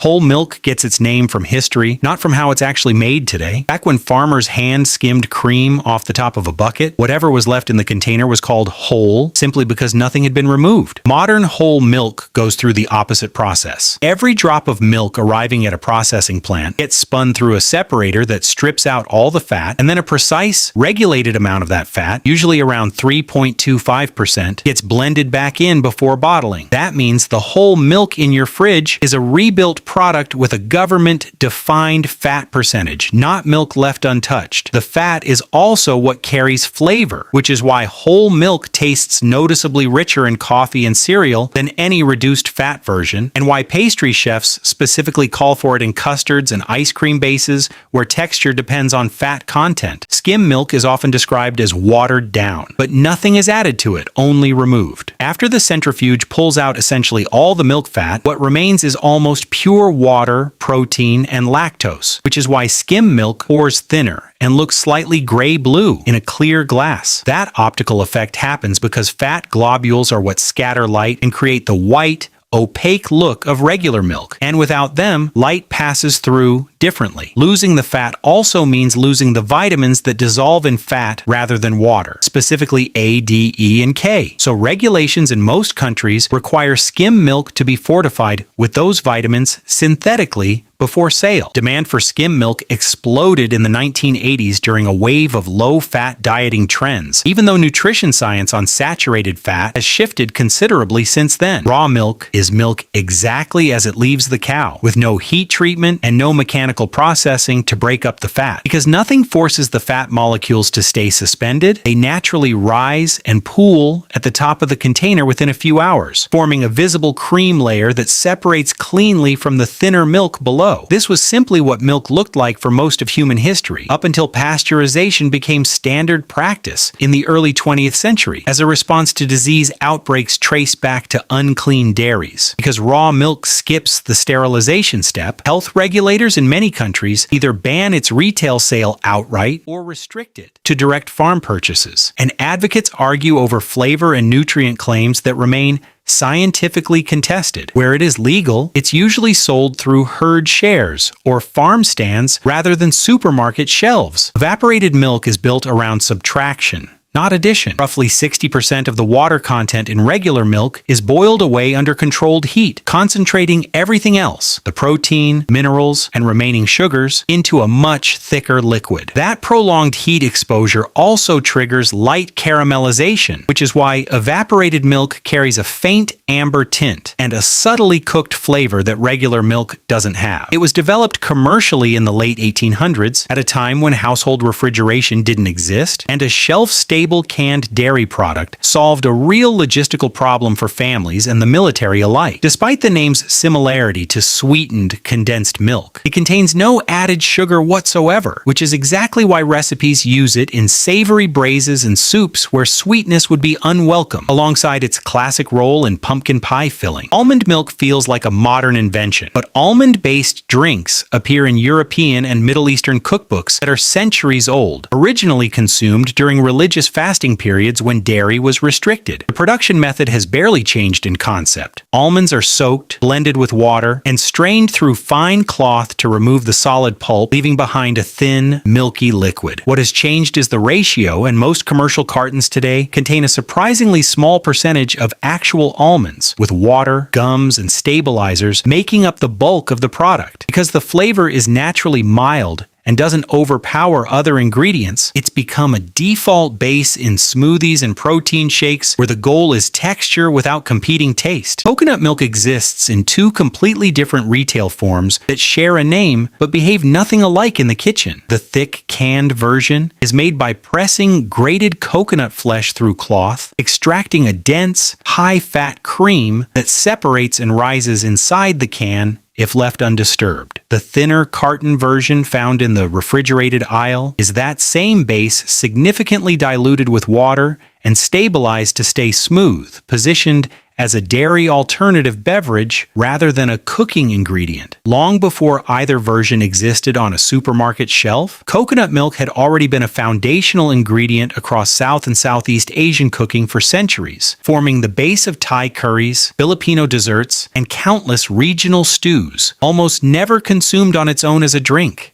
Whole milk gets its name from history, not from how it's actually made today. Back when farmers hand-skimmed cream off the top of a bucket, whatever was left in the container was called whole, simply because nothing had been removed. Modern whole milk goes through the opposite process. Every drop of milk arriving at a processing plant gets spun through a separator that strips out all the fat, and then a precise, regulated amount of that fat, usually around 3.25%, gets blended back in before bottling. That means the whole milk in your fridge is a rebuilt product with a government-defined fat percentage, not milk left untouched. The fat is also what carries flavor, which is why whole milk tastes noticeably richer in coffee and cereal than any reduced fat version, and why pastry chefs specifically call for it in custards and ice cream bases where texture depends on fat content. Skim milk is often described as watered down, but nothing is added to it, only removed. After the centrifuge pulls out essentially all the milk fat, what remains is almost pure water, protein, and lactose, which is why skim milk pours thinner and looks slightly gray-blue in a clear glass. That optical effect happens because fat globules are what scatter light and create the white, opaque look of regular milk, and without them, light passes through differently. Losing the fat also means losing the vitamins that dissolve in fat rather than water, specifically A, D, E, and K. So regulations in most countries require skim milk to be fortified with those vitamins synthetically before sale. Demand for skim milk exploded in the 1980s during a wave of low-fat dieting trends, even though nutrition science on saturated fat has shifted considerably since then. Raw milk is milk exactly as it leaves the cow, with no heat treatment and no mechanical processing to break up the fat. Because nothing forces the fat molecules to stay suspended, they naturally rise and pool at the top of the container within a few hours, forming a visible cream layer that separates cleanly from the thinner milk below. This was simply what milk looked like for most of human history, up until pasteurization became standard practice in the early 20th century, as a response to disease outbreaks traced back to unclean dairies. Because raw milk skips the sterilization step, health regulators in many countries either ban its retail sale outright or restrict it to direct farm purchases. And advocates argue over flavor and nutrient claims that remain scientifically contested. Where it is legal, it's usually sold through herd shares or farm stands rather than supermarket shelves. Evaporated milk is built around subtraction, not addition. Roughly 60% of the water content in regular milk is boiled away under controlled heat, concentrating everything else, the protein, minerals, and remaining sugars, into a much thicker liquid. That prolonged heat exposure also triggers light caramelization, which is why evaporated milk carries a faint amber tint and a subtly cooked flavor that regular milk doesn't have. It was developed commercially in the late 1800s, at a time when household refrigeration didn't exist, and a shelf-stable canned dairy product solved a real logistical problem for families and the military alike. Despite the name's similarity to sweetened condensed milk, it contains no added sugar whatsoever, which is exactly why recipes use it in savory braises and soups where sweetness would be unwelcome, alongside its classic role in pumpkin pie filling. Almond milk feels like a modern invention, but almond-based drinks appear in European and Middle Eastern cookbooks that are centuries old, originally consumed during religious fasting periods when dairy was restricted. The production method has barely changed in concept. Almonds are soaked, blended with water, and strained through fine cloth to remove the solid pulp, leaving behind a thin, milky liquid. What has changed is the ratio, and most commercial cartons today contain a surprisingly small percentage of actual almonds, with water, gums, and stabilizers making up the bulk of the product. Because the flavor is naturally mild and doesn't overpower other ingredients, it's become a default base in smoothies and protein shakes where the goal is texture without competing taste. Coconut milk exists in two completely different retail forms that share a name but behave nothing alike in the kitchen. The thick, canned version is made by pressing grated coconut flesh through cloth, extracting a dense, high-fat cream that separates and rises inside the can if left undisturbed. The thinner carton version found in the refrigerated aisle is that same base significantly diluted with water and stabilized to stay smooth, positioned as a dairy alternative beverage rather than a cooking ingredient. Long before either version existed on a supermarket shelf, coconut milk had already been a foundational ingredient across South and Southeast Asian cooking for centuries, forming the base of Thai curries, Filipino desserts, and countless regional stews, almost never consumed on its own as a drink.